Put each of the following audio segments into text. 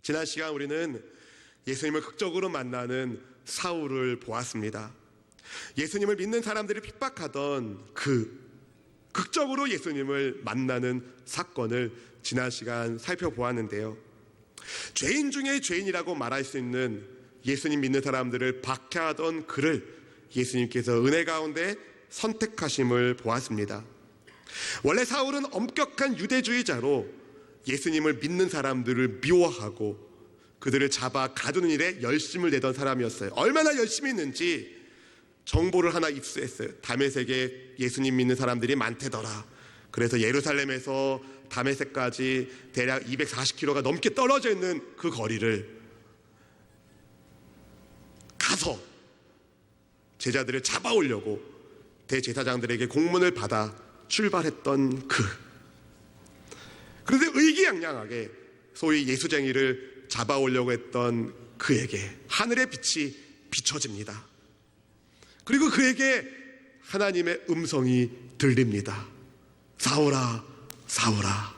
지난 시간 우리는 예수님을 극적으로 만나는 사울을 보았습니다. 예수님을 믿는 사람들이 핍박하던 극적으로 예수님을 만나는 사건을 지난 시간 살펴보았는데요. 죄인 중에 죄인이라고 말할 수 있는 예수님 믿는 사람들을 박해하던 그를 예수님께서 은혜 가운데 선택하심을 보았습니다. 원래 사울은 엄격한 유대주의자로 예수님을 믿는 사람들을 미워하고 그들을 잡아 가두는 일에 열심을 내던 사람이었어요. 얼마나 열심히 했는지 정보를 하나 입수했어요. 다메섹에 예수님 믿는 사람들이 많대더라. 그래서 예루살렘에서 다메섹까지 대략 240km가 넘게 떨어져 있는 그 거리를 가서 제자들을 잡아오려고 대제사장들에게 공문을 받아 출발했던 그런데 의기양양하게 소위 예수쟁이를 잡아오려고 했던 그에게 하늘의 빛이 비춰집니다. 그리고 그에게 하나님의 음성이 들립니다. 사울아, 사울아.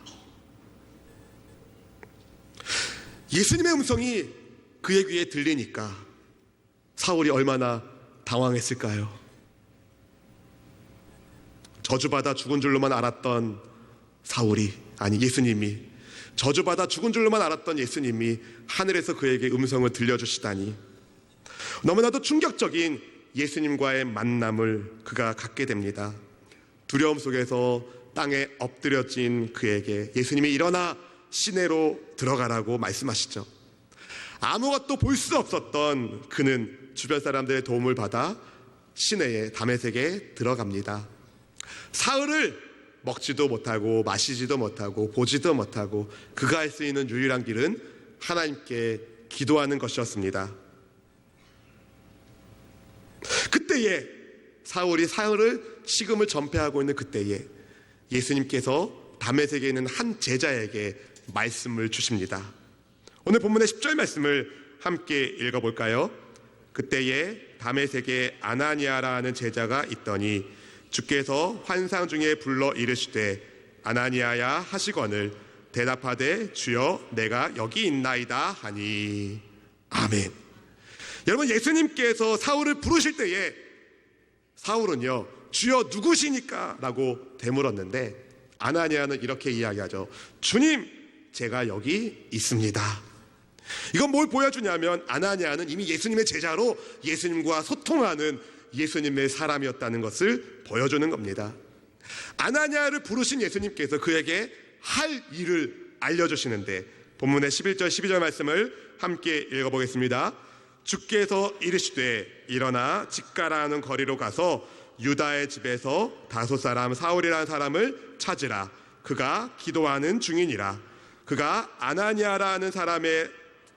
예수님의 음성이 그의 귀에 들리니까 사울이 얼마나 당황했을까요? 저주받아 죽은 줄로만 알았던 예수님이 저주받아 죽은 줄로만 알았던 예수님이 하늘에서 그에게 음성을 들려주시다니 너무나도 충격적인 예수님과의 만남을 그가 갖게 됩니다. 두려움 속에서 땅에 엎드려진 그에게 예수님이 일어나 시내로 들어가라고 말씀하시죠. 아무것도 볼 수 없었던 그는 주변 사람들의 도움을 받아 시내에 다메섹에 들어갑니다. 사흘을 먹지도 못하고 마시지도 못하고 보지도 못하고 그가 할 수 있는 유일한 길은 하나님께 기도하는 것이었습니다. 그때에 사울이 사흘을 식음을 전폐하고 있는 그때에 예수님께서 다메섹에 있는 한 제자에게 말씀을 주십니다. 오늘 본문의 10절 말씀을 함께 읽어볼까요? 그때에 다메섹에 아나니아라는 제자가 있더니 주께서 환상 중에 불러 이르시되 아나니아야 하시거늘 대답하되 주여 내가 여기 있나이다 하니. 아멘. 여러분, 예수님께서 사울을 부르실 때에 사울은요 주여 누구시니까? 라고 되물었는데 아나니아는 이렇게 이야기하죠. 주님, 제가 여기 있습니다. 이건 뭘 보여주냐면 아나니아는 이미 예수님의 제자로 예수님과 소통하는 예수님의 사람이었다는 것을 보여주는 겁니다. 아나니아를 부르신 예수님께서 그에게 할 일을 알려주시는데 본문의 11절 12절 말씀을 함께 읽어보겠습니다. 주께서 이르시되 일어나 직가라는 거리로 가서 유다의 집에서 다소 사람 사울이라는 사람을 찾으라. 그가 기도하는 중이니라. 그가 아나니아라는 사람에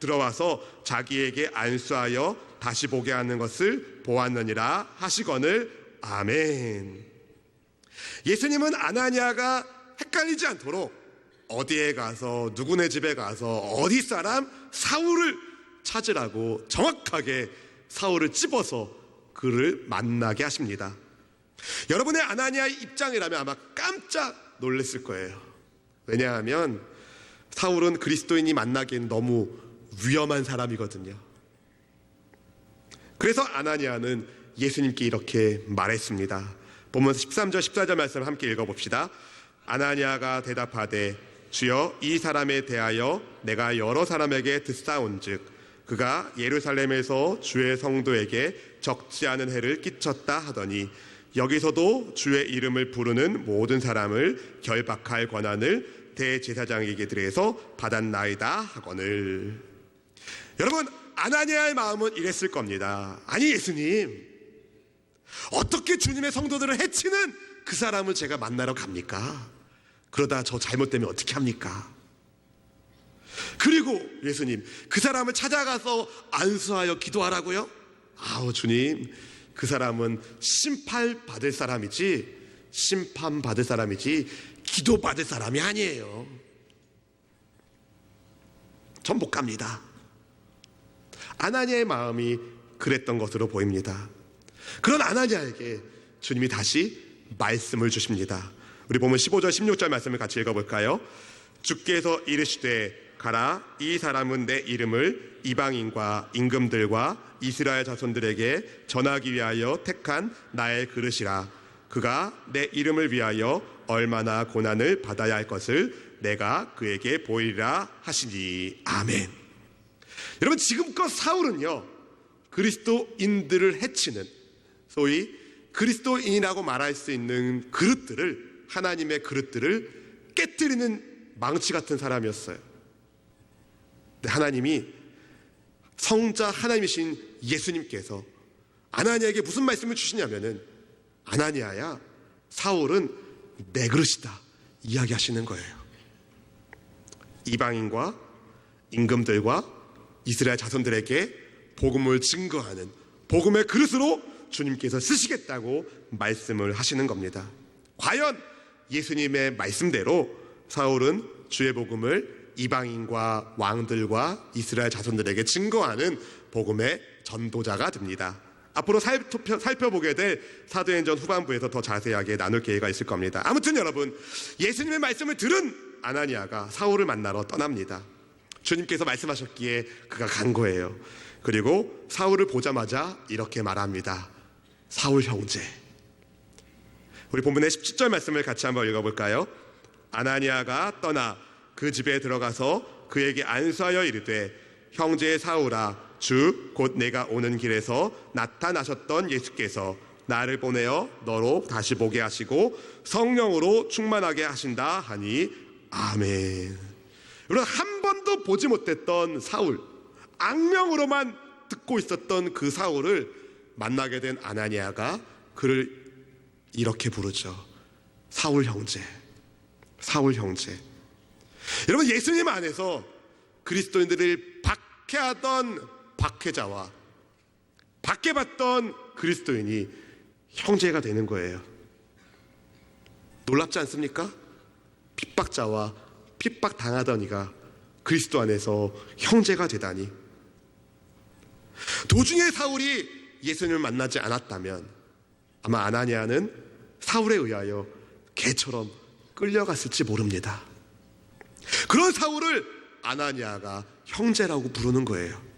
들어와서 자기에게 안수하여 다시 보게 하는 것을 보았느니라 하시거늘. 아멘. 예수님은 아나니아가 헷갈리지 않도록 어디에 가서 누구네 집에 가서 어디 사람 사울을 찾으라고 정확하게 사울을 찝어서 그를 만나게 하십니다. 여러분의 아나니아의 입장이라면 아마 깜짝 놀랐을 거예요. 왜냐하면 사울은 그리스도인이 만나기엔 너무 위험한 사람이거든요. 그래서 아나니아는 예수님께 이렇게 말했습니다. 본문 13절 14절 말씀을 함께 읽어봅시다. 아나니아가 대답하되 주여 이 사람에 대하여 내가 여러 사람에게 듣사온즉 그가 예루살렘에서 주의 성도에게 적지 않은 해를 끼쳤다 하더니 여기서도 주의 이름을 부르는 모든 사람을 결박할 권한을 대제사장에게 들여서 받았나이다 하거늘. 여러분, 아나니아의 마음은 이랬을 겁니다. 아니 예수님, 어떻게 주님의 성도들을 해치는 그 사람을 제가 만나러 갑니까? 그러다 저 잘못되면 어떻게 합니까? 그리고 예수님, 그 사람을 찾아가서 안수하여 기도하라고요? 아우 주님, 그 사람은 심판받을 사람이지 기도받을 사람이 아니에요. 전 못 갑니다. 아나니아의 마음이 그랬던 것으로 보입니다. 그런 아나니아에게 주님이 다시 말씀을 주십니다. 우리 보면 15절 16절 말씀을 같이 읽어볼까요? 주께서 이르시되 가라, 이 사람은 내 이름을 이방인과 임금들과 이스라엘 자손들에게 전하기 위하여 택한 나의 그릇이라. 그가 내 이름을 위하여 얼마나 고난을 받아야 할 것을 내가 그에게 보이리라 하시니. 아멘. 여러분, 지금껏 사울은요, 그리스도인들을 해치는, 소위 그리스도인이라고 말할 수 있는 그릇들을, 하나님의 그릇들을 깨뜨리는 망치 같은 사람이었어요. 근데 하나님이, 성자 하나님이신 예수님께서 아나니아에게 무슨 말씀을 주시냐면은, 아나니아야, 사울은 내 그릇이다 이야기하시는 거예요. 이방인과 임금들과 이스라엘 자손들에게 복음을 증거하는 복음의 그릇으로 주님께서 쓰시겠다고 말씀을 하시는 겁니다. 과연 예수님의 말씀대로 사울은 주의 복음을 이방인과 왕들과 이스라엘 자손들에게 증거하는 복음의 전도자가 됩니다. 앞으로 살펴보게 될 사도행전 후반부에서 더 자세하게 나눌 기회가 있을 겁니다. 아무튼 여러분, 예수님의 말씀을 들은 아나니아가 사울을 만나러 떠납니다. 주님께서 말씀하셨기에 그가 간 거예요. 그리고 사울을 보자마자 이렇게 말합니다. 사울 형제. 우리 본문의 17절 말씀을 같이 한번 읽어볼까요? 아나니아가 떠나 그 집에 들어가서 그에게 안수하여 이르되, 형제 사울아, 주 곧 내가 오는 길에서 나타나셨던 예수께서 나를 보내어 너로 다시 보게 하시고 성령으로 충만하게 하신다 하니. 아멘. 여러분, 한 번도 보지 못했던 사울, 악명으로만 듣고 있었던 그 사울을 만나게 된 아나니아가 그를 이렇게 부르죠. 사울 형제. 사울 형제. 여러분, 예수님 안에서 그리스도인들을 박해하던 박해자와 박해받던 그리스도인이 형제가 되는 거예요. 놀랍지 않습니까? 핍박자와 핍박당하던 이가 그리스도 안에서 형제가 되다니. 도중에 사울이 예수님을 만나지 않았다면 아마 아나니아는 사울에 의하여 개처럼 끌려갔을지 모릅니다. 그런 사울을 아나니아가 형제라고 부르는 거예요.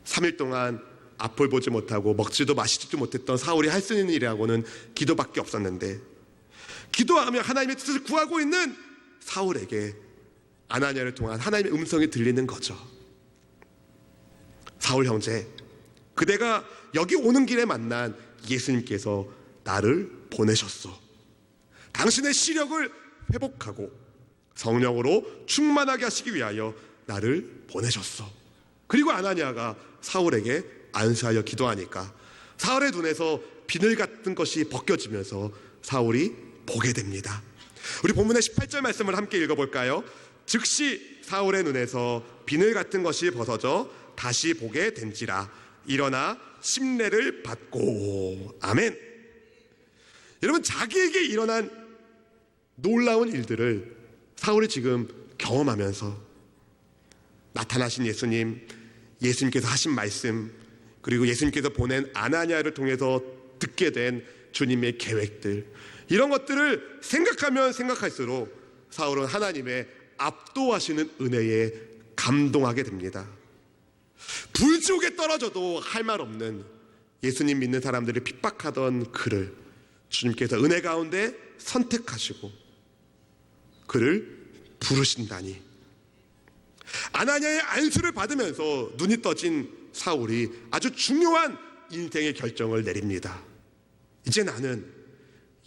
3일 동안 앞을 보지 못하고 먹지도 마시지도 못했던 사울이 할 수 있는 일이라고는 기도밖에 없었는데, 기도하며 하나님의 뜻을 구하고 있는 사울에게 아나니아를 통한 하나님의 음성이 들리는 거죠. 사울 형제, 그대가 여기 오는 길에 만난 예수님께서 나를 보내셨소. 당신의 시력을 회복하고 성령으로 충만하게 하시기 위하여 나를 보내셨소. 그리고 아나니아가 사울에게 안수하여 기도하니까 사울의 눈에서 비늘 같은 것이 벗겨지면서 사울이 보게 됩니다. 우리 본문의 18절 말씀을 함께 읽어볼까요? 즉시 사울의 눈에서 비늘 같은 것이 벗어져 다시 보게 된지라. 일어나 침례를 받고. 아멘. 여러분, 자기에게 일어난 놀라운 일들을 사울이 지금 경험하면서 나타나신 예수님, 예수님께서 하신 말씀, 그리고 예수님께서 보낸 아나니아를 통해서 듣게 된 주님의 계획들, 이런 것들을 생각하면 생각할수록 사울은 하나님의 압도하시는 은혜에 감동하게 됩니다. 불지옥에 떨어져도 할 말 없는 예수님 믿는 사람들을 핍박하던 그를 주님께서 은혜 가운데 선택하시고 그를 부르신다니. 아나니아의 안수를 받으면서 눈이 떠진 사울이 아주 중요한 인생의 결정을 내립니다. 이제 나는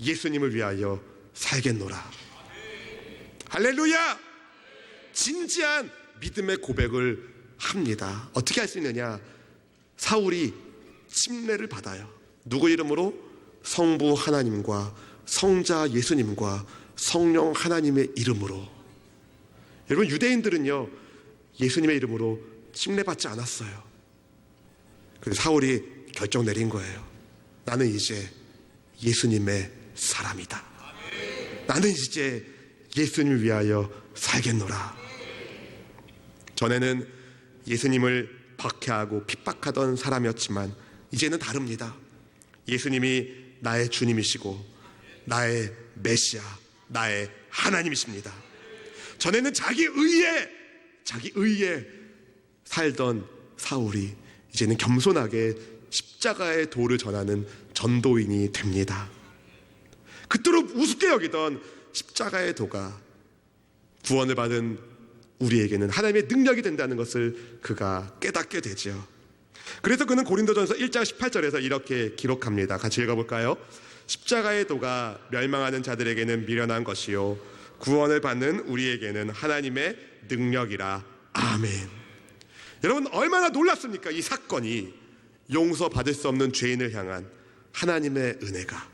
예수님을 위하여 살겠노라. 할렐루야! 진지한 믿음의 고백을 합니다. 어떻게 할 수 있느냐? 사울이 침례를 받아요. 누구 이름으로? 성부 하나님과 성자 예수님과 성령 하나님의 이름으로. 여러분, 유대인들은요, 예수님의 이름으로 침례받지 않았어요. 그래서 사울이 결정 내린 거예요. 나는 이제 예수님의 사람이다. 나는 이제 예수님을 위하여 살겠노라. 전에는 예수님을 박해하고 핍박하던 사람이었지만 이제는 다릅니다. 예수님이 나의 주님이시고 나의 메시아, 나의 하나님이십니다. 전에는 자기 의에 살던 사울이 이제는 겸손하게 십자가의 도를 전하는 전도인이 됩니다. 그토록 우습게 여기던 십자가의 도가 구원을 받은 우리에게는 하나님의 능력이 된다는 것을 그가 깨닫게 되죠. 그래서 그는 고린도전서 1장 18절에서 이렇게 기록합니다. 같이 읽어볼까요? 십자가의 도가 멸망하는 자들에게는 미련한 것이요 구원을 받는 우리에게는 하나님의 능력이라. 아멘. 여러분, 얼마나 놀랍습니까? 이 사건이 용서받을 수 없는 죄인을 향한 하나님의 은혜가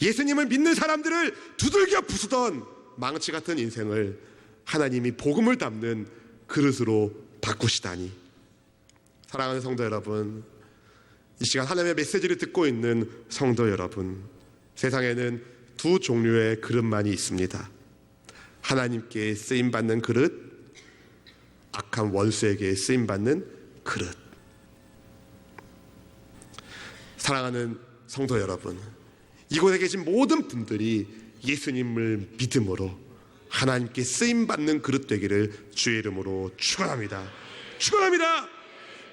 예수님을 믿는 사람들을 두들겨 부수던 망치 같은 인생을 하나님이 복음을 담는 그릇으로 바꾸시다니. 사랑하는 성도 여러분, 이 시간 하나님의 메시지를 듣고 있는 성도 여러분, 세상에는 두 종류의 그릇만이 있습니다. 하나님께 쓰임받는 그릇, 악한 원수에게 쓰임받는 그릇. 사랑하는 성도 여러분, 이곳에 계신 모든 분들이 예수님을 믿음으로 하나님께 쓰임받는 그릇 되기를 주의 이름으로 축원합니다. 축원합니다.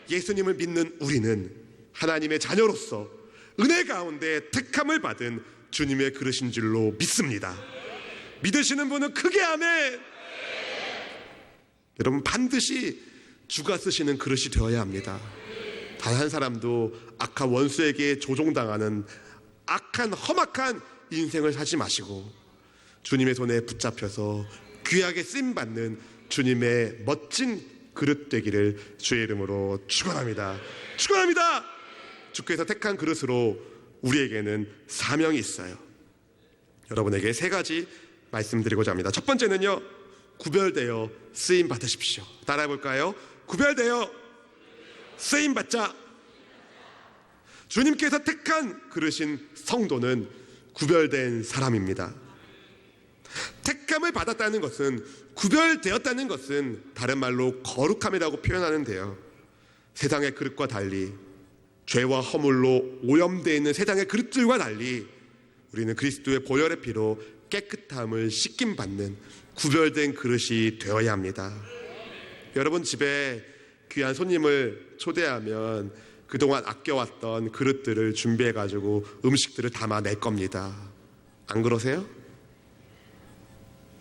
예수님을 믿는 우리는 하나님의 자녀로서 은혜 가운데 택함을 받은 주님의 그릇인 줄로 믿습니다. 믿으시는 분은 크게 아멘. 여러분, 반드시 주가 쓰시는 그릇이 되어야 합니다. 단 한 사람도 악한 원수에게 조종당하는 악한 험악한 인생을 사지 마시고 주님의 손에 붙잡혀서 귀하게 쓰임받는 주님의 멋진 그릇 되기를 주의 이름으로 축원합니다. 축원합니다. 주께서 택한 그릇으로 우리에게는 사명이 있어요. 여러분에게 세 가지 말씀드리고자 합니다. 첫 번째는요, 구별되어 쓰임 받으십시오. 따라해 볼까요? 구별되어 쓰임 받자. 주님께서 택한 그릇인 성도는 구별된 사람입니다. 택함을 받았다는 것은, 구별되었다는 것은 다른 말로 거룩함이라고 표현하는데요, 세상의 그릇과 달리, 죄와 허물로 오염되어 있는 세상의 그릇들과 달리 우리는 그리스도의 보혈의 피로 깨끗함을 씻김받는 구별된 그릇이 되어야 합니다. 여러분, 집에 귀한 손님을 초대하면 그동안 아껴왔던 그릇들을 준비해가지고 음식들을 담아낼 겁니다. 안 그러세요?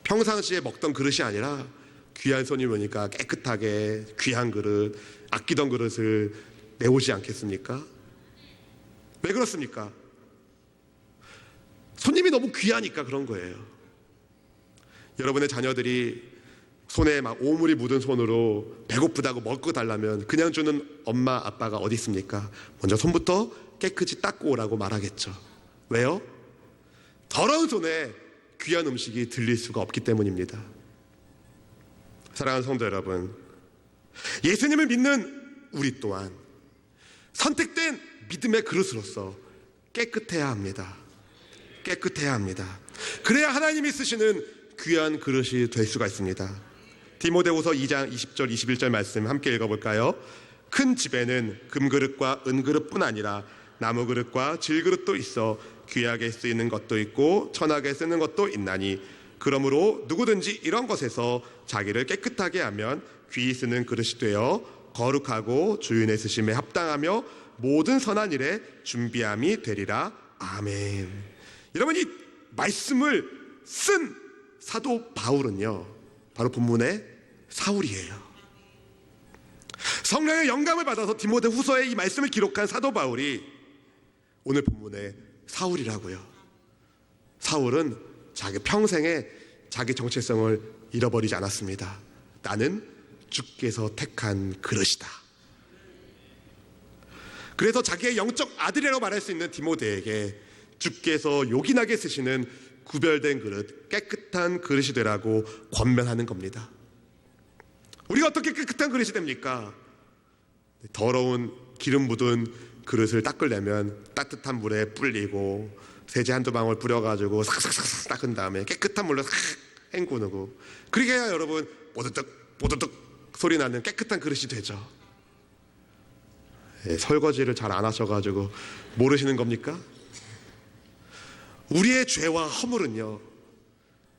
평상시에 먹던 그릇이 아니라 귀한 손님 오니까 깨끗하게 귀한 그릇, 아끼던 그릇을 내오지 않겠습니까? 왜 그렇습니까? 손님이 너무 귀하니까 그런 거예요. 여러분의 자녀들이 손에 막 오물이 묻은 손으로 배고프다고 먹고 달라면 그냥 주는 엄마 아빠가 어디 있습니까? 먼저 손부터 깨끗이 닦고 오라고 말하겠죠. 왜요? 더러운 손에 귀한 음식이 들릴 수가 없기 때문입니다. 사랑하는 성도 여러분, 예수님을 믿는 우리 또한 선택된 믿음의 그릇으로서 깨끗해야 합니다. 깨끗해야 합니다. 그래야 하나님이 쓰시는 귀한 그릇이 될 수가 있습니다. 디모데후서 2장 20절 21절 말씀 함께 읽어볼까요? 큰 집에는 금그릇과 은그릇뿐 아니라 나무그릇과 질그릇도 있어 귀하게 쓰이는 것도 있고 천하게 쓰는 것도 있나니, 그러므로 누구든지 이런 것에서 자기를 깨끗하게 하면 귀히 쓰는 그릇이 되어 거룩하고 주인의 쓰심에 합당하며 모든 선한 일에 준비함이 되리라. 아멘. 여러분, 이 말씀을 쓴 사도 바울은요, 바로 본문의 사울이에요. 성령의 영감을 받아서 디모데후서에 이 말씀을 기록한 사도 바울이 오늘 본문의 사울이라고요. 사울은 자기 평생에 자기 정체성을 잃어버리지 않았습니다. 나는 주께서 택한 그릇이다. 그래서 자기의 영적 아들이라고 말할 수 있는 디모데에게 주께서 요긴하게 쓰시는 구별된 그릇, 깨끗한 그릇이 되라고 권면하는 겁니다. 우리가 어떻게 깨끗한 그릇이 됩니까? 더러운 기름 묻은 그릇을 닦으려면 따뜻한 물에 불리고 세제 한두 방울 뿌려가지고 싹싹싹 닦은 다음에 깨끗한 물로 싹 헹구고, 그렇게 해야 여러분 뽀드득 뽀드득 소리 나는 깨끗한 그릇이 되죠. 설거지를 잘 안 하셔가지고 모르시는 겁니까? 우리의 죄와 허물은요,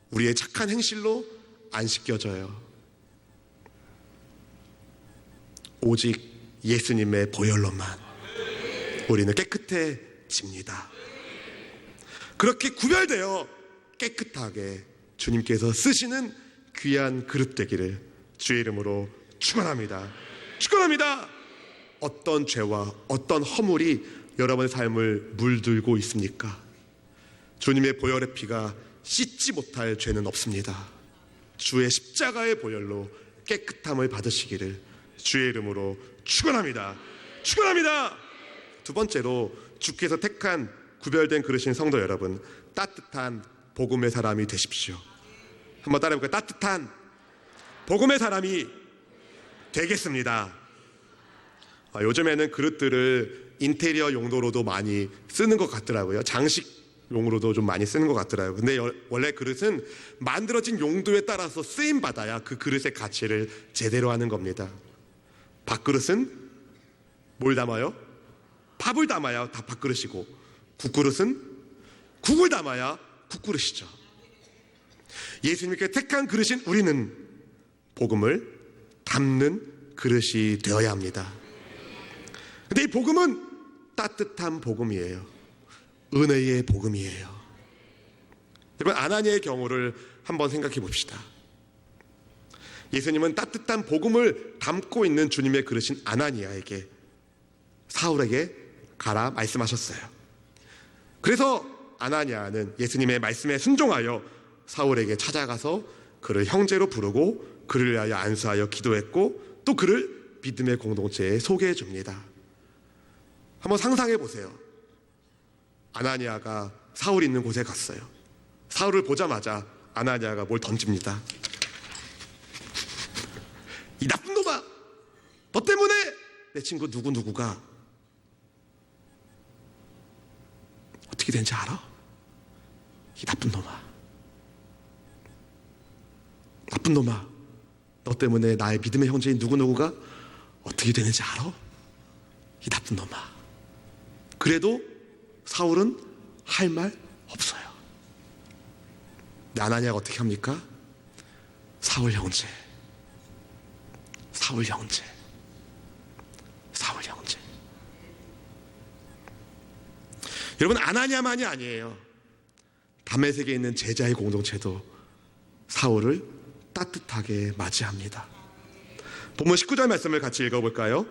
우리의 착한 행실로 안 씻겨져요. 오직 예수님의 보혈로만 우리는 깨끗해집니다. 그렇게 구별되어 깨끗하게 주님께서 쓰시는 귀한 그릇 되기를 주의 이름으로 축원합니다. 축원합니다. 어떤 죄와 어떤 허물이 여러분의 삶을 물들고 있습니까? 주님의 보혈의 피가 씻지 못할 죄는 없습니다. 주의 십자가의 보혈로 깨끗함을 받으시기를 주의 이름으로 축원합니다. 축원합니다. 두 번째로 주께서 택한 구별된 그릇인 성도 여러분, 따뜻한 복음의 사람이 되십시오. 한번 따라해볼까요? 따뜻한 복음의 사람이 되겠습니다. 요즘에는 그릇들을 인테리어 용도로도 많이 쓰는 것 같더라고요. 장식용으로도 좀 많이 쓰는 것 같더라고요. 근데 원래 그릇은 만들어진 용도에 따라서 쓰임받아야 그 그릇의 가치를 제대로 하는 겁니다. 밥그릇은 뭘 담아요? 밥을 담아야 다 밥그릇이고, 국그릇은 국을 담아야 국그릇이죠. 예수님께 택한 그릇인 우리는 복음을 담는 그릇이 되어야 합니다. 근데 이 복음은 따뜻한 복음이에요. 은혜의 복음이에요. 여러분, 아나니아의 경우를 한번 생각해 봅시다. 예수님은 따뜻한 복음을 담고 있는 주님의 그릇인 아나니아에게, 사울에게 가라 말씀하셨어요. 그래서 아나니아는 예수님의 말씀에 순종하여 사울에게 찾아가서 그를 형제로 부르고 그를 위하여 안수하여 기도했고, 또 그를 믿음의 공동체에 소개해 줍니다. 한번 상상해 보세요. 아나니아가 사울 있는 곳에 갔어요. 사울을 보자마자 아나니아가 뭘 던집니다. 이 나쁜 놈아, 너 때문에 내 친구 누구누구가 어떻게 된지 알아? 이 나쁜 놈아, 나쁜 놈아, 너 때문에 나의 믿음의 형제인 누구누구가 어떻게 되는지 알아? 이 나쁜 놈아. 그래도 사울은 할 말 없어요. 근데 아나니아가 어떻게 합니까? 사울 형제, 사울 형제, 사울 형제. 여러분, 아나니아만이 아니에요. 다메섹에 있는 제자의 공동체도 사울을 따뜻하게 맞이합니다. 본문 19절 말씀을 같이 읽어볼까요?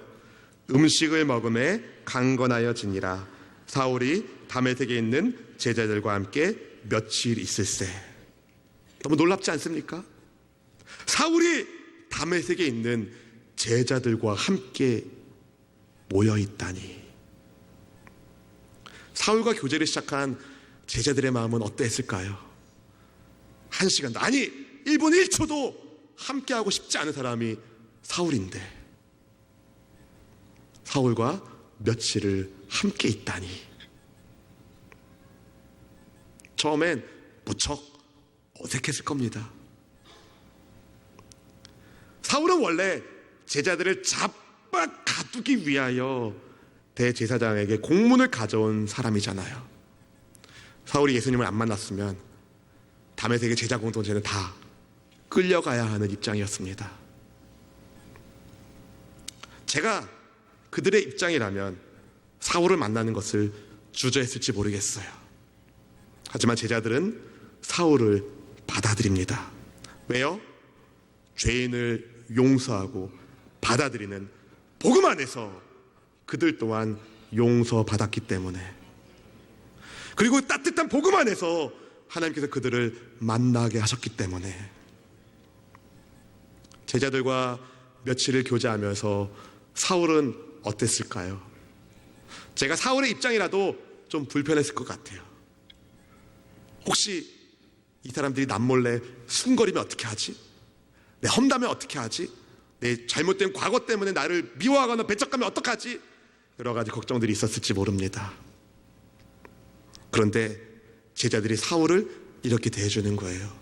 음식을 먹음에 강건하여 지니라. 사울이 다메섹에 있는 제자들과 함께 며칠 있을세. 너무 놀랍지 않습니까? 사울이 다메섹에 있는 제자들과 함께 모여 있다니. 사울과 교제를 시작한 제자들의 마음은 어땠을까요? 1시간도, 아니 1분 1초도 함께하고 싶지 않은 사람이 사울인데 사울과 며칠을 함께 있다니. 처음엔 무척 어색했을 겁니다. 사울은 원래 제자들을 잡아 가두기 위하여 대제사장에게 공문을 가져온 사람이잖아요. 사울이 예수님을 안 만났으면 다메섹의 제자 공동체는 다 끌려가야 하는 입장이었습니다. 제가 그들의 입장이라면 사울을 만나는 것을 주저했을지 모르겠어요. 하지만 제자들은 사울을 받아들입니다. 왜요? 죄인을 용서하고 받아들이는 복음 안에서 그들 또한 용서받았기 때문에, 그리고 따뜻한 복음 안에서 하나님께서 그들을 만나게 하셨기 때문에 제자들과 며칠을 교제하면서 사울은 어땠을까요? 제가 사울의 입장이라도 좀 불편했을 것 같아요. 혹시 이 사람들이 남몰래 숨거리면 어떻게 하지? 내 험담면 어떻게 하지? 내 잘못된 과거 때문에 나를 미워하거나 배척하면 어떡하지? 여러 가지 걱정들이 있었을지 모릅니다. 그런데 제자들이 사울을 이렇게 대해주는 거예요.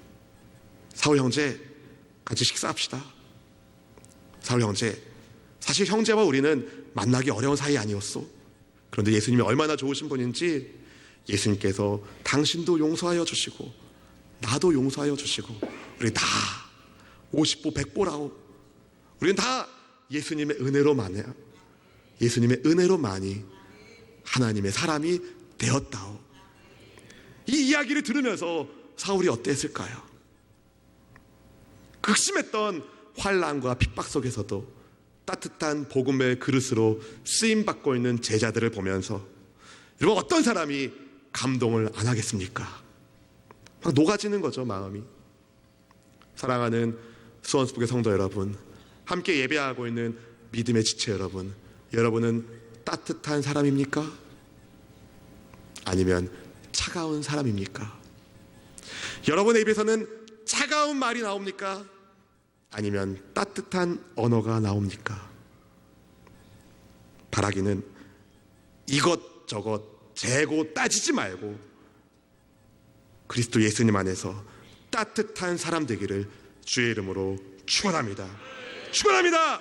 사울 형제, 같이 식사합시다. 사울 형제, 사실 형제와 우리는 만나기 어려운 사이 아니었어. 그런데 예수님이 얼마나 좋으신 분인지 예수님께서 당신도 용서하여 주시고 나도 용서하여 주시고 우리 다 50보 100보라오. 우리는 다 예수님의 은혜로만이야. 예수님의 은혜로만이 하나님의 사람이 되었다오. 이 이야기를 들으면서 사울이 어땠을까요? 극심했던 환난과 핍박 속에서도 따뜻한 복음의 그릇으로 쓰임받고 있는 제자들을 보면서 여러분, 어떤 사람이 감동을 안 하겠습니까? 막 녹아지는 거죠, 마음이. 사랑하는 수원스북의 성도 여러분, 함께 예배하고 있는 믿음의 지체 여러분, 여러분은 따뜻한 사람입니까? 아니면 차가운 사람입니까? 여러분의 입에서는 차가운 말이 나옵니까? 아니면 따뜻한 언어가 나옵니까? 바라기는 이것저것 재고 따지지 말고 그리스도 예수님 안에서 따뜻한 사람 되기를 주의 이름으로 축원합니다. 축원합니다.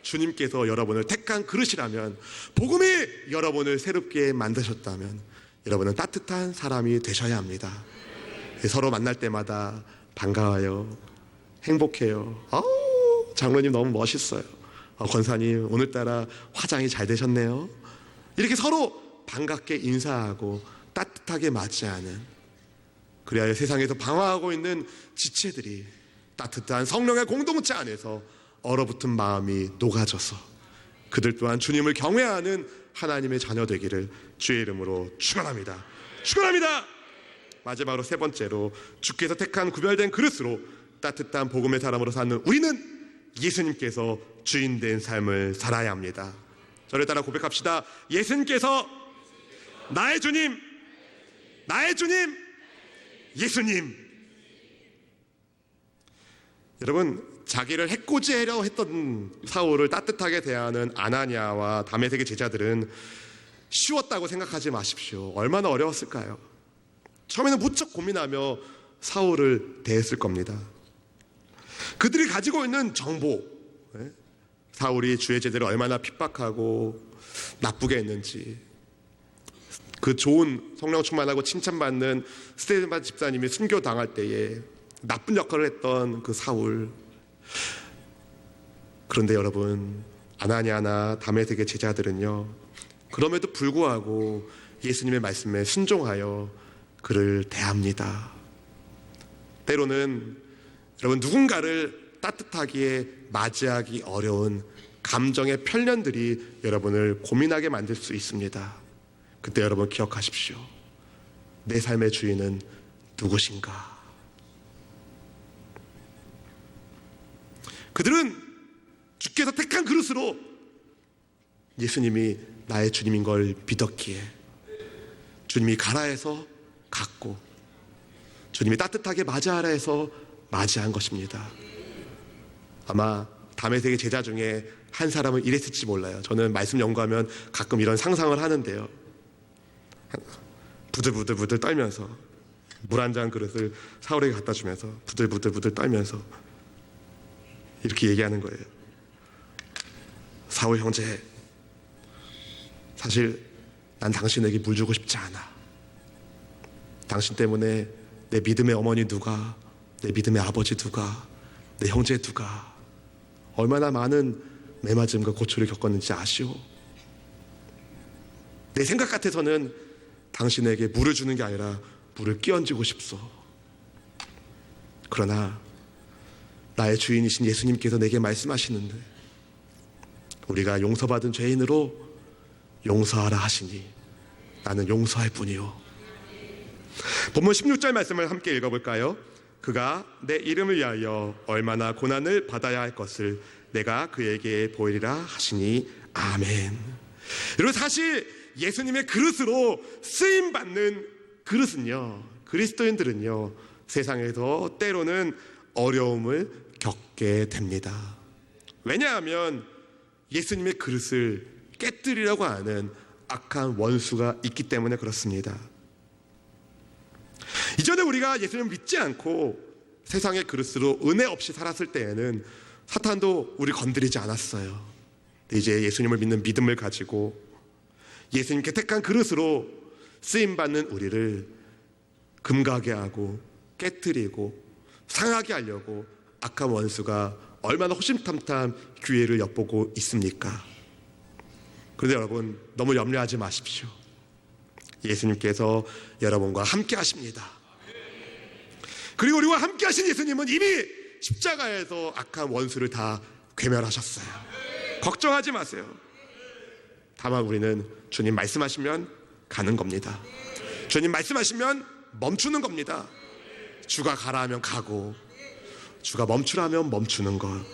주님께서 여러분을 택한 그릇이라면, 복음이 여러분을 새롭게 만드셨다면 여러분은 따뜻한 사람이 되셔야 합니다. 서로 만날 때마다 반가워요, 행복해요, 장로님 너무 멋있어요, 권사님 오늘따라 화장이 잘 되셨네요, 이렇게 서로 반갑게 인사하고 따뜻하게 맞이하는, 그래야 세상에서 방황하고 있는 지체들이 따뜻한 성령의 공동체 안에서 얼어붙은 마음이 녹아져서 그들 또한 주님을 경외하는 하나님의 자녀 되기를 주의 이름으로 축원합니다. 축원합니다. 마지막으로 세 번째로, 주께서 택한 구별된 그릇으로 따뜻한 복음의 사람으로 사는 우리는 예수님께서 주인된 삶을 살아야 합니다. 저를 따라 고백합시다. 예수님께서 나의 주님, 나의 주님, 예수님. 여러분, 자기를 해코지하려 했던 사울을 따뜻하게 대하는 아나니아와 다메섹의 제자들은 쉬웠다고 생각하지 마십시오. 얼마나 어려웠을까요? 처음에는 무척 고민하며 사울을 대했을 겁니다. 그들이 가지고 있는 정보, 사울이 주의 제자를 얼마나 핍박하고 나쁘게 했는지, 그 좋은 성령 충만하고 칭찬받는 스데반 집사님이 순교당할 때에 나쁜 역할을 했던 그 사울. 그런데 여러분, 아나니아나 다메섹의 제자들은요, 그럼에도 불구하고 예수님의 말씀에 순종하여 그를 대합니다. 때로는 여러분, 누군가를 따뜻하게 맞이하기 어려운 감정의 편견들이 여러분을 고민하게 만들 수 있습니다. 그때 여러분 기억하십시오. 내 삶의 주인은 누구신가? 그들은 주께서 택한 그릇으로 예수님이 나의 주님인 걸 믿었기에 주님이 가라 해서 갔고, 주님이 따뜻하게 맞이하라 해서 맞이한 것입니다. 아마 다메섹의 제자 중에 한 사람은 이랬을지 몰라요. 저는 말씀 연구하면 가끔 이런 상상을 하는데요, 부들부들 떨면서 물 한 잔 그릇을 사울에게 갖다 주면서 부들부들 떨면서 이렇게 얘기하는 거예요. 사울 형제, 사실 난 당신에게 물 주고 싶지 않아. 당신 때문에 내 믿음의 어머니 누가, 내 믿음의 아버지 누가, 내 형제 누가 얼마나 많은 매맞음과 고초를 겪었는지 아시오? 내 생각 같아서는 당신에게 물을 주는 게 아니라 물을 끼얹고 싶소. 그러나 나의 주인이신 예수님께서 내게 말씀하시는데, 우리가 용서받은 죄인으로 용서하라 하시니 나는 용서할 뿐이요. 본문 16절 말씀을 함께 읽어볼까요? 그가 내 이름을 위하여 얼마나 고난을 받아야 할 것을 내가 그에게 보이리라 하시니 아멘. 여러분, 사실 예수님의 그릇으로 쓰임받는 그릇은요, 그리스도인들은요, 세상에서 때로는 어려움을 겪게 됩니다. 왜냐하면 예수님의 그릇을 깨뜨리려고 하는 악한 원수가 있기 때문에 그렇습니다. 이전에 우리가 예수님을 믿지 않고 세상의 그릇으로 은혜 없이 살았을 때에는 사탄도 우리 건드리지 않았어요. 이제 예수님을 믿는 믿음을 가지고 예수님께 택한 그릇으로 쓰임받는 우리를 금가게 하고 깨뜨리고 상하게 하려고 악한 원수가 얼마나 호심탐탐 기회를 엿보고 있습니까? 그런데 여러분, 너무 염려하지 마십시오. 예수님께서 여러분과 함께 하십니다. 그리고 우리와 함께 하신 예수님은 이미 십자가에서 악한 원수를 다 괴멸하셨어요. 걱정하지 마세요. 다만 우리는 주님 말씀하시면 가는 겁니다. 주님 말씀하시면 멈추는 겁니다. 주가 가라 하면 가고, 주가 멈추라 하면 멈추는 것.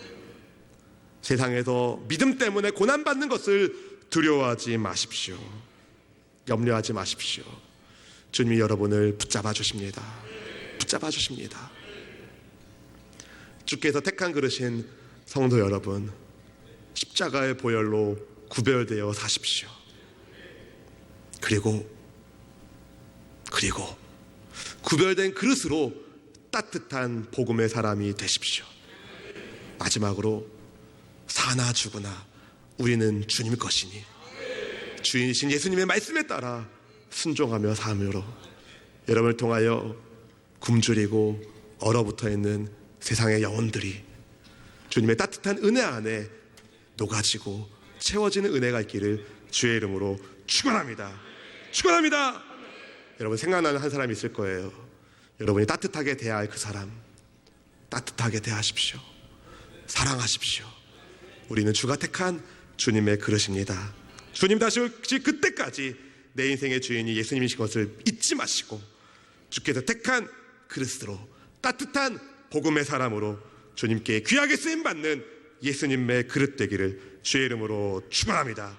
세상에서 믿음 때문에 고난받는 것을 두려워하지 마십시오. 염려하지 마십시오. 주님이 여러분을 붙잡아 주십니다. 붙잡아 주십니다. 주께서 택한 그릇인 성도 여러분, 십자가의 보혈로 구별되어 사십시오. 그리고 구별된 그릇으로 따뜻한 복음의 사람이 되십시오. 마지막으로, 사나 죽으나 우리는 주님 것이니 주인이신 예수님의 말씀에 따라 순종하며 삶으로 여러분을 통하여 굶주리고 얼어붙어 있는 세상의 영혼들이 주님의 따뜻한 은혜 안에 녹아지고 채워지는 은혜가 있기를 주의 이름으로 축원합니다. 축원합니다. 여러분, 생각나는 한 사람이 있을 거예요. 여러분이 따뜻하게 대해야 할 그 사람, 따뜻하게 대하십시오. 사랑하십시오. 우리는 주가 택한 주님의 그릇입니다. 주님 다시 오실 그때까지 내 인생의 주인이 예수님이신 것을 잊지 마시고, 주께서 택한 그릇으로 따뜻한 복음의 사람으로 주님께 귀하게 쓰임받는 예수님의 그릇 되기를 주의 이름으로 축원합니다.